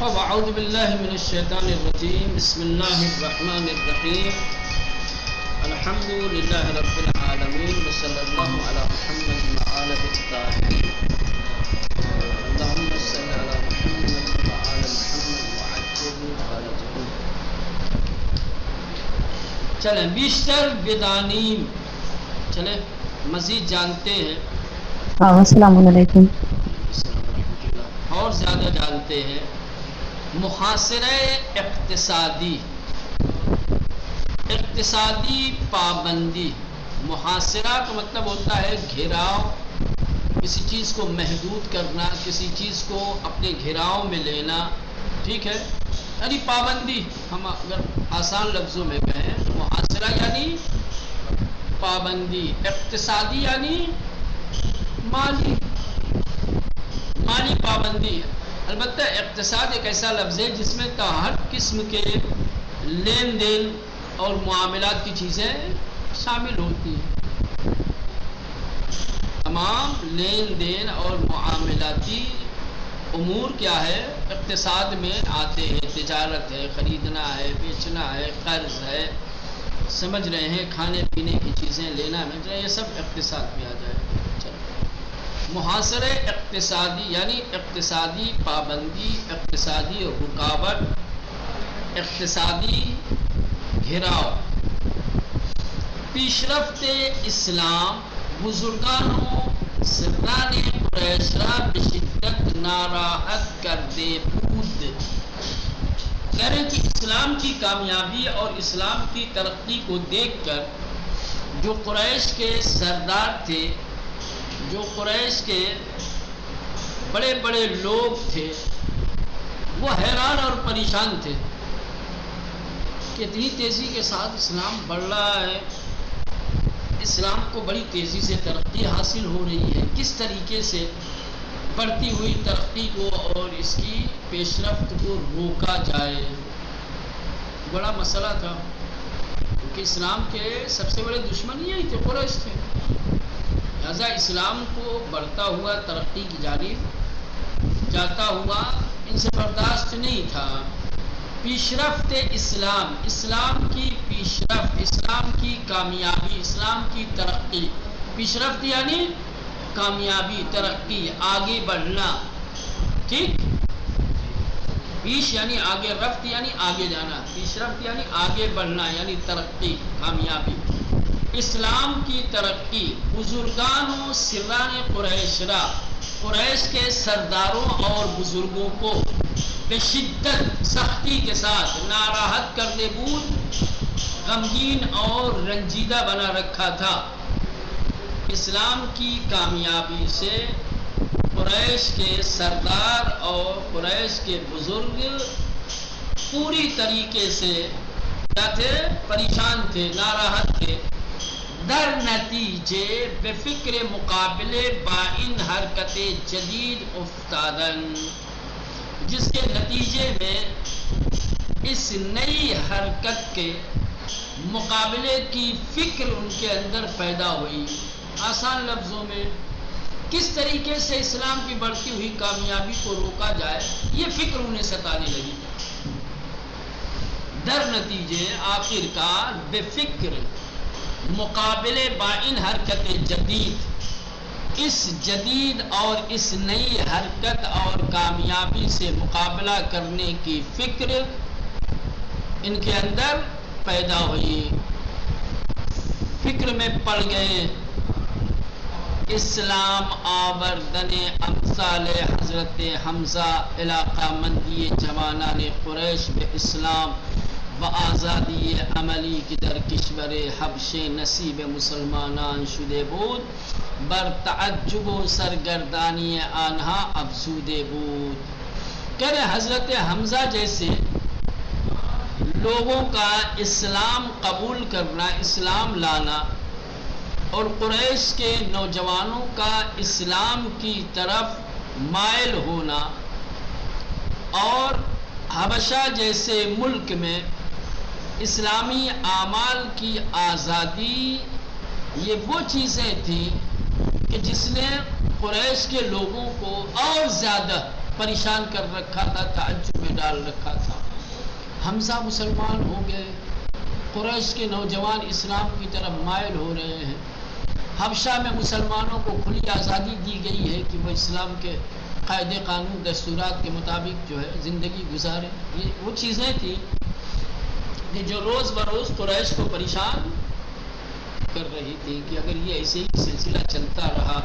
اعوذ باللہ من الشیطان الرجیم بسم اللہ الرحمن الرحیم الحمد للہ رب العالمین وصلی اللہ علی محمد وآلہ الطاہرین اللہم صل علی محمد وآل محمد وعجل فرجہم۔ چلیں بیشتر بدانیم، چلیں مزید جانتے ہیں السلام علیکم اور زیادہ جانتے ہیں محاصرہ اقتصادی پابندی۔ محاصرہ کا مطلب ہوتا ہے گھیراؤ، کسی چیز کو محدود کرنا، کسی چیز کو اپنے گھیراؤ میں لینا، ٹھیک ہے، یعنی پابندی۔ ہم اگر آسان لفظوں میں کہیں تو محاصرہ یعنی پابندی، اقتصادی یعنی مالی پابندی ہے۔ البتہ اقتصاد ایک ایسا لفظ ہے جس میں ہر قسم کے لین دین اور معاملات کی چیزیں شامل ہوتی ہیں۔ تمام لین دین اور معاملاتی امور کیا ہے، اقتصاد میں آتے ہیں۔ تجارت ہے، خریدنا ہے، بیچنا ہے، قرض ہے، سمجھ رہے ہیں، کھانے پینے کی چیزیں لینا ہے، یہ سب اقتصاد میں آ جائے۔ محاصرہ اقتصادی یعنی اقتصادی پابندی، اقتصادی رکاوٹ، اقتصادی گھیراؤ۔ پیشرفت اسلام بزرگانوں سران قریشہ بشدت ناراحت کردے بود۔ کہہ رہے ہیں کہ اسلام کی کامیابی اور اسلام کی ترقی کو دیکھ کر جو قریش کے سردار تھے، جو قریش کے بڑے بڑے لوگ تھے، وہ حیران اور پریشان تھے کہ اتنی تیزی کے ساتھ اسلام بڑھ رہا ہے، اسلام کو بڑی تیزی سے ترقی حاصل ہو رہی ہے، کس طریقے سے بڑھتی ہوئی ترقی کو اور اس کی پیش رفت کو روکا جائے۔ بڑا مسئلہ تھا کیونکہ اسلام کے سب سے بڑے دشمن یہی تھے، قریش تھے، لہذا اسلام کو بڑھتا ہوا ترقی کی جانب جاتا ہوا ان سے برداشت نہیں تھا۔ پیشرفت اسلام، اسلام کی پیشرفت، اسلام کی کامیابی، اسلام کی ترقی۔ پیشرفت یعنی کامیابی، ترقی، آگے بڑھنا، ٹھیک۔ پیش یعنی آگے، رفت یعنی آگے جانا، پیشرفت یعنی آگے بڑھنا، یعنی ترقی، کامیابی۔ اسلام کی ترقی بزرگانوں سران قریشہ، قریش کے سرداروں اور بزرگوں کو بشدت سختی کے ساتھ ناراحت کرنے بود، غمگین اور رنجیدہ بنا رکھا تھا۔ اسلام کی کامیابی سے قریش کے سردار اور قریش کے بزرگ پوری طریقے سے کیا تھے، پریشان تھے، ناراحت تھے۔ در نتیجے بے فکر مقابلے با ان حرکت جدید افتادن، جس کے نتیجے میں اس نئی حرکت کے مقابلے کی فکر ان کے اندر پیدا ہوئی۔ آسان لفظوں میں کس طریقے سے اسلام کی بڑھتی ہوئی کامیابی کو روکا جائے، یہ فکر انہیں ستانے لگی۔ در نتیجے آخر کار بے فکر مقابلے با ان حرکت جدید، اس جدید اور اس نئی حرکت اور کامیابی سے مقابلہ کرنے کی فکر ان کے اندر پیدا ہوئی۔ فکر میں پڑ گئے۔ اسلام آوردن امثال حضرت حمزہ علاقہ مندی جوانان قریش بے اسلام و آزادی عملی کی در کشور حبش نصیب مسلمانان شده بود، بر تعجب و سرگردانی آنها افزوده بود۔ کہہ رہے حضرت حمزہ جیسے لوگوں کا اسلام قبول کرنا، اسلام لانا، اور قریش کے نوجوانوں کا اسلام کی طرف مائل ہونا، اور حبشہ جیسے ملک میں اسلامی اعمال کی آزادی، یہ وہ چیزیں تھیں کہ جس نے قریش کے لوگوں کو اور زیادہ پریشان کر رکھا تھا، تعجب میں ڈال رکھا تھا۔ حمزہ مسلمان ہو گئے، قریش کے نوجوان اسلام کی طرف مائل ہو رہے ہیں، حبشہ میں مسلمانوں کو کھلی آزادی دی گئی ہے کہ وہ اسلام کے قاعدے قانون دستورات کے مطابق جو ہے زندگی گزارے۔ یہ وہ چیزیں تھیں کہ جو روز بروز قریش کو پریشان کر رہی تھی کہ اگر یہ ایسے ہی سلسلہ چلتا رہا،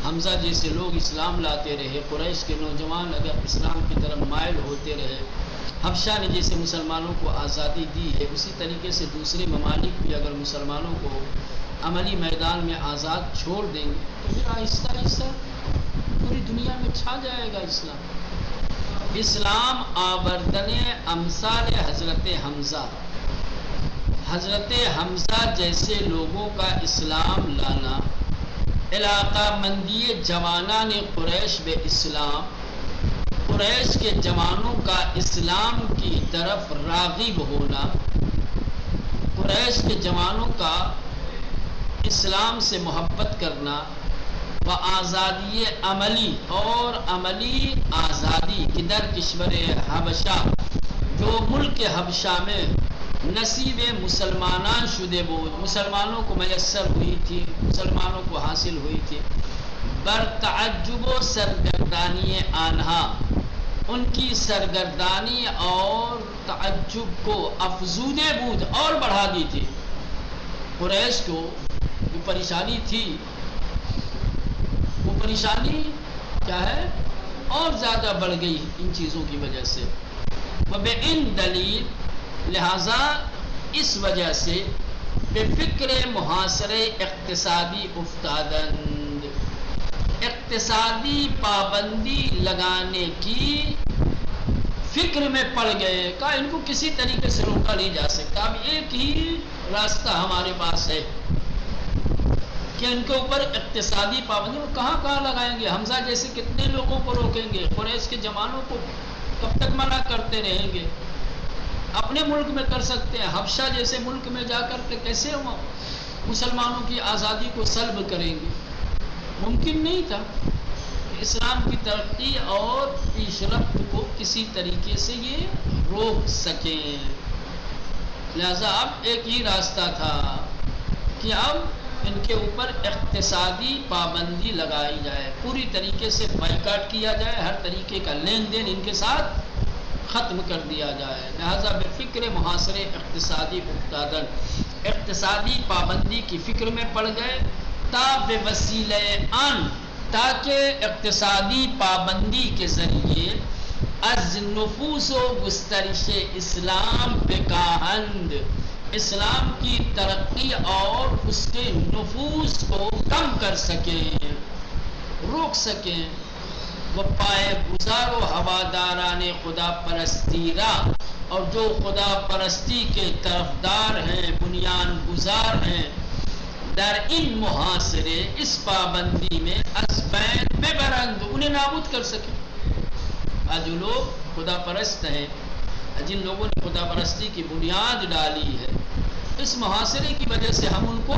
حمزہ جیسے لوگ اسلام لاتے رہے، قریش کے نوجوان اگر اسلام کی طرف مائل ہوتے رہے، حبشہ نے جیسے مسلمانوں کو آزادی دی ہے، اسی طریقے سے دوسرے ممالک بھی اگر مسلمانوں کو عملی میدان میں آزاد چھوڑ دیں گے تو پھر آہستہ آہستہ پوری دنیا میں چھا جائے گا اسلام۔ اسلام آوردن امثال حضرت حمزہ، حضرت حمزہ جیسے لوگوں کا اسلام لانا، علاقہ مندی جوانان قریش بے اسلام، قریش کے جوانوں کا اسلام کی طرف راغب ہونا، قریش کے جوانوں کا اسلام سے محبت کرنا، و آزادی عملی اور عملی آزادی کی در کشور حبشہ، جو ملک حبشہ میں نصیب مسلمانان شدے بود، مسلمانوں کو میسر ہوئی تھی، مسلمانوں کو حاصل ہوئی تھی، بر تعجب و سرگردانی آنہا، ان کی سرگردانی اور تعجب کو افزودہ بود اور بڑھا دی تھی۔ قریش کو جو پریشانی تھی وہ پریشانی کیا ہے اور زیادہ بڑھ گئی ان چیزوں کی وجہ سے۔ وبِإِن دلیل، لہذا اس وجہ سے بے فکر محاصرے اقتصادی افتادند، اقتصادی پابندی لگانے کی فکر میں پڑ گئے، کہا ان کو کسی طریقے سے روکا نہیں جا سکتا، اب ایک ہی راستہ ہمارے پاس ہے کہ ان کے اوپر اقتصادی پابندی وہ کہاں لگائیں گے، حمزہ جیسے کتنے لوگوں کو روکیں گے، قریش کے جوانوں کو کب تک منع کرتے رہیں گے، اپنے ملک میں کر سکتے ہیں، حبشہ جیسے ملک میں جا کر کے کیسے ہم مسلمانوں کی آزادی کو سلب کریں گے، ممکن نہیں تھا۔ اسلام کی ترقی اور پیش رفت کو کسی طریقے سے یہ روک سکیں، لہذا اب ایک ہی راستہ تھا کہ اب ان کے اوپر اقتصادی پابندی لگائی جائے، پوری طریقے سے بائیکاٹ کیا جائے، ہر طریقے کا لین دین ان کے ساتھ ختم کر دیا جائے، لہذا بے فکر محاصرے اقتصادی افتادن، اقتصادی پابندی کی فکر میں پڑ گئے، تا بے وسیلہ ان، تاکہ اقتصادی پابندی کے ذریعے از نفوس و گسترش اسلام بکاہند، اسلام کی ترقی اور اس کے نفوذ کو کم کر سکیں، روک سکیں، وہ پائے گزار و ہواداران خدا پرستی را، اور جو خدا پرستی کے طرفدار ہیں، بنیان گزار ہیں، در ان محاصرے، اس پابندی میں اسبین ببرند، انہیں نابود کر سکیں۔ آج جو لوگ خدا پرست ہیں، جن لوگوں نے خدا پرستی کی بنیاد ڈالی ہے، اس محاصرے کی وجہ سے ہم ان کو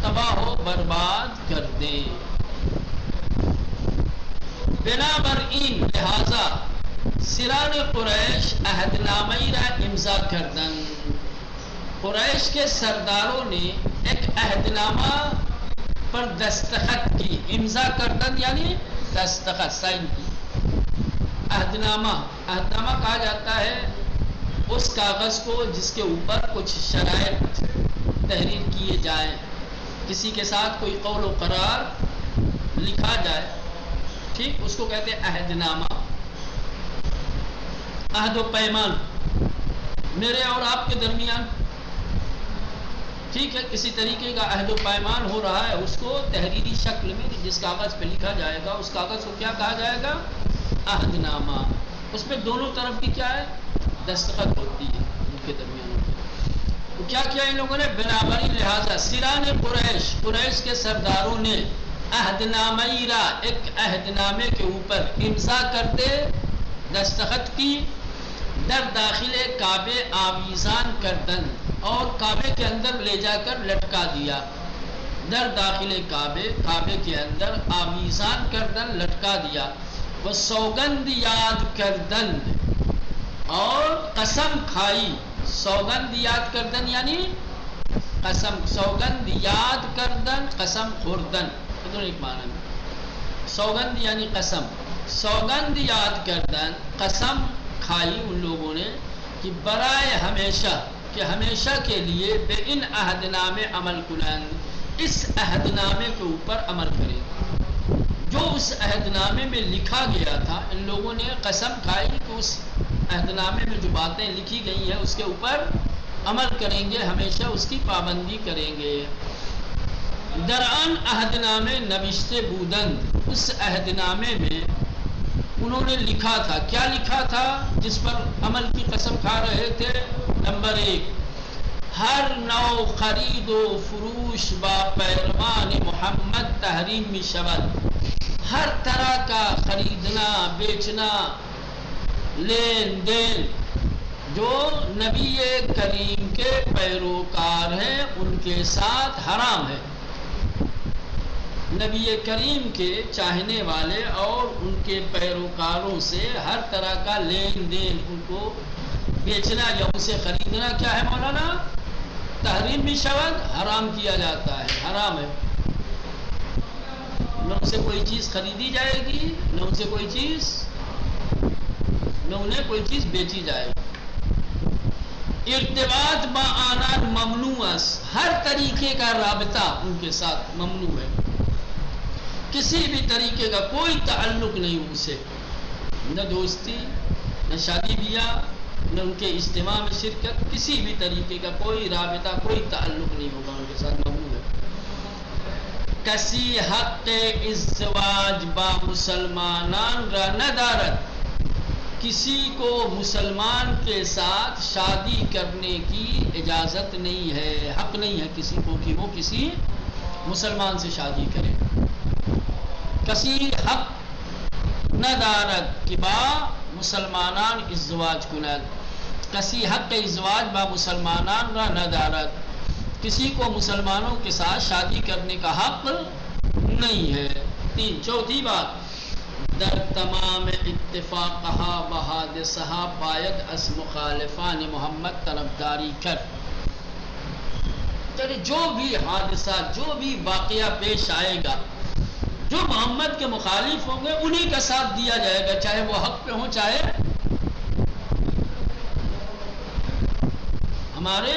تباہ و برباد کر دیں۔ بنابراین لہذا سران قریش عہد نامہ را امضا کردن، قریش کے سرداروں نے ایک عہد نامہ پر دستخط کی، امضا کردن یعنی دستخط، سائن کی۔ عہد نامہ کہا جاتا ہے اس کاغذ کو جس کے اوپر کچھ شرائط تحریر کیے جائیں، کسی کے ساتھ کوئی قول و قرار لکھا جائے، ٹھیک، اس کو کہتے ہیں عہد نامہ، عہد و پیمان میرے اور آپ کے درمیان، ٹھیک ہے، کسی طریقے کا عہد و پیمان ہو رہا ہے، اس کو تحریری شکل میں جس کاغذ پہ لکھا جائے گا اس کاغذ کو کیا کہا جائے گا؟ عہد نامہ۔ اس میں دونوں طرف کی کیا ہے؟ دستخط ہوتی ہے ان کے درمیان۔ تو کیا کیا ان لوگوں نے؟ بنابراین لہذا سران قریش کے سرداروں نے عہد نامہ را، ایک عہد نامے کے اوپر امضا کرتے، دستخط کی، در داخل کعبے آویزان کردن، اور کعبے کے اندر لے جا کر لٹکا دیا، در داخل کعبے کے اندر آویزان کردن، لٹکا دیا، و سوگند یاد کردن اور قسم کھائی. سوگند یاد کردن یعنی قسم، سوگند یاد کردن، قسم خوردن، دونوں ایک معنی میں. سوگند یعنی قسم، سوگند یاد کردن، قسم کھائی ان لوگوں نے کہ برائے ہمیشہ، کہ ہمیشہ کے لیے بے ان عہد نامے عمل کنند، اس عہد نامے کے اوپر عمل کریں. جو اس عہد نامے میں لکھا گیا تھا ان لوگوں نے قسم کھائی کہ اس عہد نامے میں جو باتیں لکھی گئی ہیں اس کے اوپر عمل کریں گے، ہمیشہ اس کی پابندی کریں گے. درآن عہد نامے نوشتے بودند، اس عہد نامے میں انہوں نے لکھا تھا. کیا لکھا تھا جس پر عمل کی قسم کھا رہے تھے؟ نمبر 1، ہر نو خرید و فروش با پیروان محمد تحریم می شود. ہر طرح کا خریدنا بیچنا لین دین جو نبی کریم کے پیروکار ہیں ان کے ساتھ حرام ہے. نبی کریم کے چاہنے والے اور ان کے پیروکاروں سے ہر طرح کا لین دین، ان کو بیچنا یا ان سے خریدنا کیا ہے مولانا؟ تحریم بھی شود، حرام کیا جاتا ہے، حرام ہے. نہ ان سے کوئی چیز خریدی جائے گی، نہ ان سے کوئی چیز، نہ انہیں کوئی چیز بیچی جائے گی. ارتباط با آنان ممنوع است، ہر طریقے کا رابطہ ان کے ساتھ ممنوع ہے. کسی بھی طریقے کا کوئی تعلق نہیں ان سے، نہ دوستی، نہ شادی بیاہ، نہ ان کے اجتماع میں شرکت، کسی بھی طریقے کا کوئی رابطہ، کوئی تعلق نہیں ہوگا ان کے ساتھ، ممنوع ہے. کسی حق ازدواج با مسلمانان را ندارد، کسی کو مسلمان کے ساتھ شادی کرنے کی اجازت نہیں ہے، حق نہیں ہے کسی کو کہ وہ کسی مسلمان سے شادی کرے. کسی حق ندارد کہ با مسلمانان ازدواج کند، کسی حق ازدواج با مسلمانان را ندارد، کسی کو مسلمانوں کے ساتھ شادی کرنے کا حق نہیں ہے. 3، چوتھی بات، در تمام اتفاقہا و حادثہا باید از مخالفان محمد طرفداری کر. یعنی جو بھی حادثہ، جو بھی واقعہ پیش آئے گا، جو محمد کے مخالف ہوں گے انہی کا ساتھ دیا جائے گا، چاہے وہ حق پہ ہوں چاہے ہمارے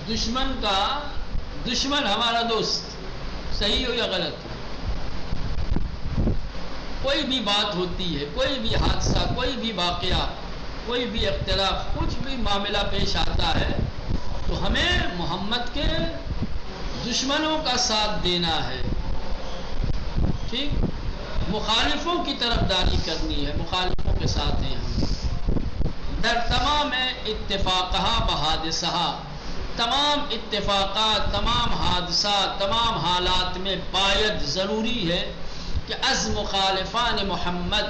دشمن کا دشمن ہمارا دوست، صحیح ہو یا غلط. کوئی بھی بات ہوتی ہے، کوئی بھی حادثہ، کوئی بھی واقعہ، کوئی بھی اختلاف، کچھ بھی معاملہ پیش آتا ہے تو ہمیں محمد کے دشمنوں کا ساتھ دینا ہے. ٹھیک، مخالفوں کی طرفداری کرنی ہے، مخالفوں کے ساتھ ہیں ہم. در تمام اتفاقہا بحادثہا، تمام اتفاقات، تمام حادثات، تمام حالات میں باید ضروری ہے کہ از مخالفان محمد،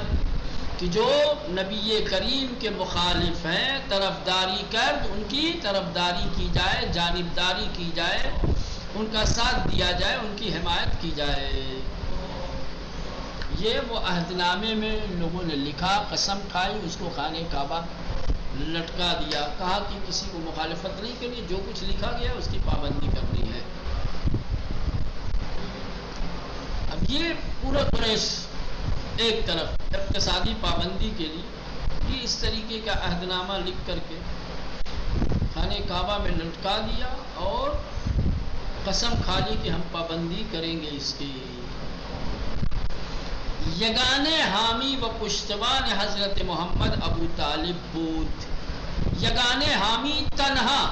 کہ جو نبی کریم کے مخالف ہیں، طرفداری کر، ان کی طرفداری کی جائے، جانبداری کی جائے، ان کا ساتھ دیا جائے، ان کی حمایت کی جائے. یہ وہ عہد نامے میں لوگوں نے لکھا، قسم کھائی، اس کو خانہ کعبہ لٹکا دیا، کہا کہ کسی کو مخالفت نہیں کرنی، جو کچھ لکھا گیا اس کی پابندی کرنی ہے. اب یہ پورا قریش ایک طرف اقتصادی پابندی کے لیے یہ اس طریقے کا عہد نامہ لکھ کر کے خانہ کعبہ میں لٹکا دیا اور قسم کھا لی کہ ہم پابندی کریں گے اس کی. یگانے حامی و پشتوان حضرت محمد ابو طالب بود. یگانے حامی تنہا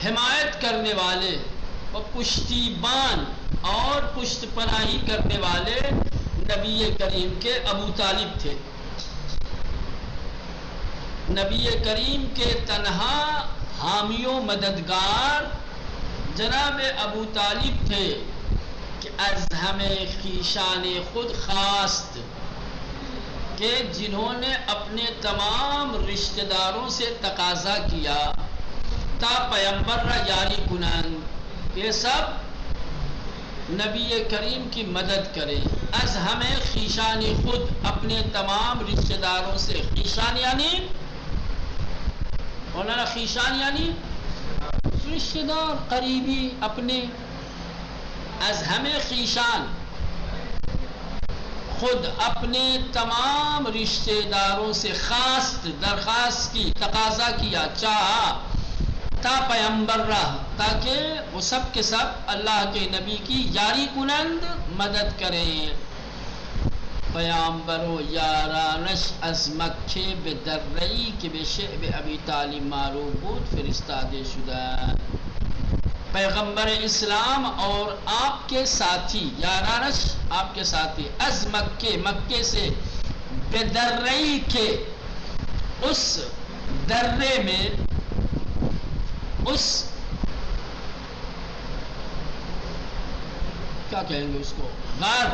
حمایت کرنے والے و پشتیبان اور پشت پناہی کرنے والے نبی کریم کے ابو طالب تھے. نبی کریم کے تنہا حامی و مددگار جناب ابو طالب تھے کہ از ہمیں خیشان خود خواست، کہ جنہوں نے اپنے تمام رشتہ داروں سے تقاضا کیا تا پیمبر را یاری کنند کہ سب نبی کریم کی مدد کریں. از ہمیں خیشانی خود اپنے تمام رشتہ داروں سے. خیشان یعنی مولانا خیشان یعنی رشتہ دار قریبی اپنے. از ہمیں خیشان خود اپنے تمام رشتہ داروں سے خواست درخواست کی تقاضا کیا چاہا تا پیغمبر رہا تاکہ وہ سب کے سب اللہ کے نبی کی یاری کنند مدد کریں. پیغمبر و یارانش از مکہ به درئی که به شعب ابی طالب معروف بود فرستاده شدند. پیغمبر اسلام اور آپ کے ساتھی یارانش آپ کے ساتھی از مکے مکے سے به درئی کے اس درے میں اس کیا کہیں گے اس کو غار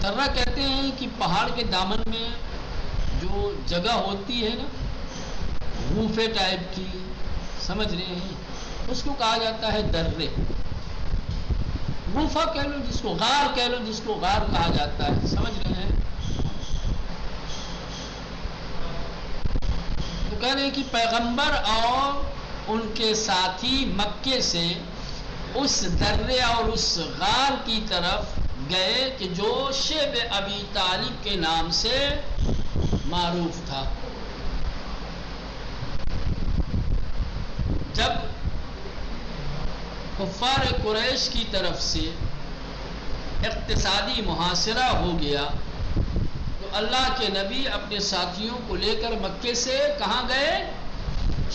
درہ کہتے ہیں کہ پہاڑ کے دامن میں جو جگہ ہوتی ہے نا غوفے ٹائپ کی سمجھ رہے ہیں اس کو کہا جاتا ہے درے. غوفہ کہہ لو جس کو غار کہہ لو جس کو غار کہا جاتا ہے سمجھ رہے ہیں. تو کہہ رہے ہیں کہ پیغمبر اور ان کے ساتھی مکے سے اس درے اور اس غار کی طرف گئے کہ جو شیب ابی طالب کے نام سے معروف تھا. جب کفار قریش کی طرف سے اقتصادی محاصرہ ہو گیا تو اللہ کے نبی اپنے ساتھیوں کو لے کر مکے سے کہاں گئے؟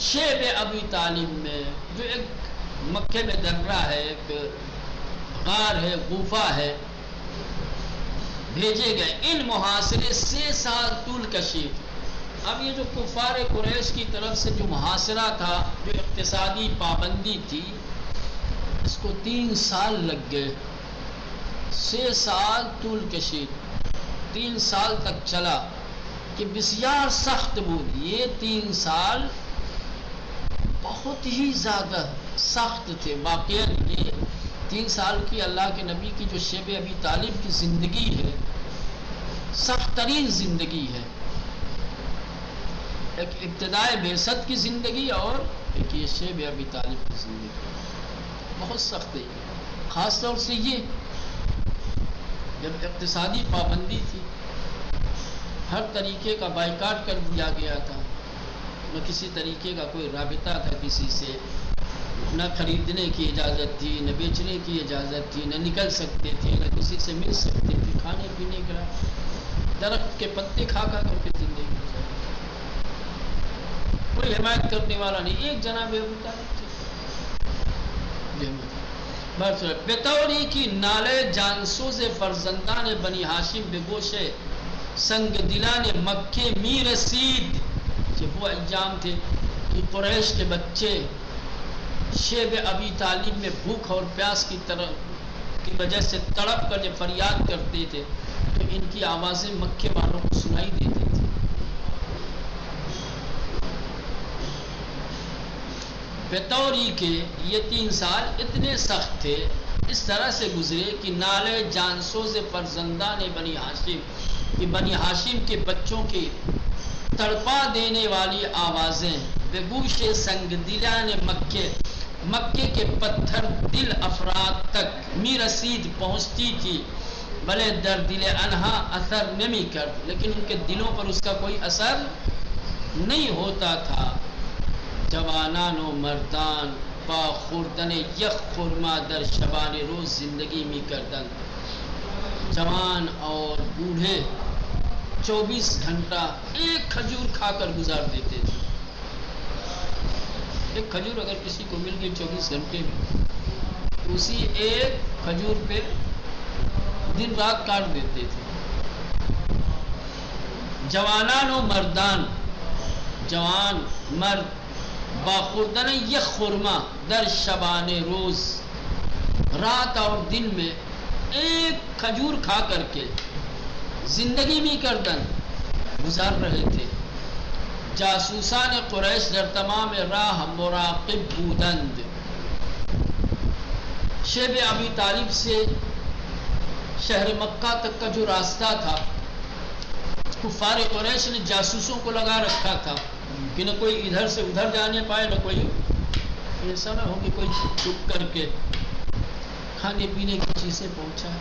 شیب ابی طالب میں جو ایک مکے میں درہ ہے ایک غار ہے غوفہ ہے بھیجے گئے. ان محاصرے 6 سال طول کشید. اب یہ جو کفار قریش کی طرف سے جو محاصرہ تھا جو اقتصادی پابندی تھی اس کو 3 سال لگ گئے. 6 سال طول کشید 3 سال تک چلا کہ بسیار سخت بود. یہ 3 سال بہت ہی زیادہ سخت تھے. واقعا یہ 3 سال کی اللہ کے نبی کی جو شیب ابی طالب کی زندگی ہے سخت ترین زندگی ہے. ایک ابتدائے بعثت کی زندگی اور ایک یہ شیب ابی طالب کی زندگی بہت سخت ہے. خاص طور سے یہ جب اقتصادی پابندی تھی ہر طریقے کا بائیکاٹ کر دیا گیا تھا. نہ کسی طریقے کا کوئی رابطہ تھا کسی سے. نہ خریدنے کی اجازت تھی نہ بیچنے کی اجازت تھی. نہ نکل سکتے تھے نہ کسی سے مل سکتے تھے. کھانے پینے کا درخت کے پتے کھا کر کے زندگی گزاری. کوئی حمایت کرنے والا نہیں. ایک جناب ابو طالب تھے. بطوری کی نالے جانسوز فرزندان بنی ہاشم بے گوش سنگ دلان مکے می رسید. جب وہ ایام تھے کہ قریش کے بچے شیب ابی طالب میں بھوک اور پیاس کی وجہ سے تڑپ کر جب فریاد کرتے تھے تو ان کی آوازیں مکے والوں کو سنائی دیتی تھی. بطوری کے یہ 3 سال اتنے سخت تھے اس طرح سے گزرے کہ نالے جانسوز فرزندان بنی ہاشم کہ بنی ہاشم کے بچوں کی تڑپا دینے والی آوازیں بے گوش سنگ دلان مکے کے پتھر دل افراد تک می رسید پہنچتی تھی. بھلے در دل انہا اثر نمی کر لیکن ان کے دلوں پر اس کا کوئی اثر نہیں ہوتا تھا. جوانان و مردان با خوردن یک خرما در شبان روز زندگی می کردن. جوان اور بوڑھے 24 گھنٹہ ایک کھجور کھا کر گزار دیتے تھے. ایک کھجور اگر کسی کو مل گئی 24 گھنٹے میں اسی ایک کھجور پہ دن رات کاٹ دیتے تھے. جوانان و مردان جوان مرد باخوردن یک خرما در شبان روز رات اور دن میں ایک کھجور کھا کر کے زندگی بھی کردن گزار رہے تھے. جاسوسان قریش در تمام راہ مراقب بودند. شیب ابی طالب سے شہر مکہ تک کا جو راستہ تھا کفار قریش نے جاسوسوں کو لگا رکھا تھا کہ نہ کوئی ادھر سے ادھر جانے پائے، نہ کوئی ایسا نہ ہو کہ کوئی چھپ کر کے کھانے پینے کی چیزیں پہنچائے۔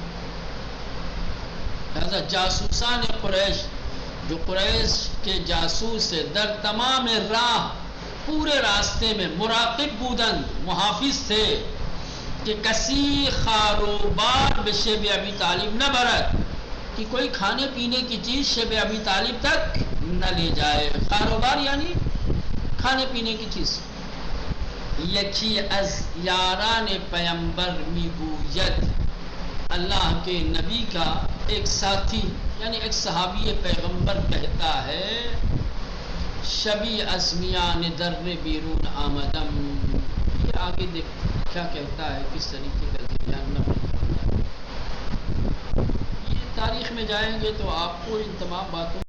لہذا جاسوسان قریش، جو قریش کے جاسوس سے در تمام راہ پورے راستے میں مراقب بودن، محافظ تھے کہ کسی خاروبار بے شیب ابی طالب نہ برد، کہ کوئی کھانے پینے کی چیز شیب ابی طالب تک نہ لے جائے۔ کاروبار یعنی کھانے پینے کی چیز۔ یکی از یاران پیمبر می گوید، اللہ کے نبی کا ایک ساتھی یعنی ایک صحابی پیغمبر کہتا ہے، شبی از میان در بیرون آمدم۔ یہ آگے دیکھ کیا کہتا ہے، کس طریقے کا جاننا پڑتا ہے۔ یہ تاریخ میں جائیں گے تو آپ کو ان تمام باتوں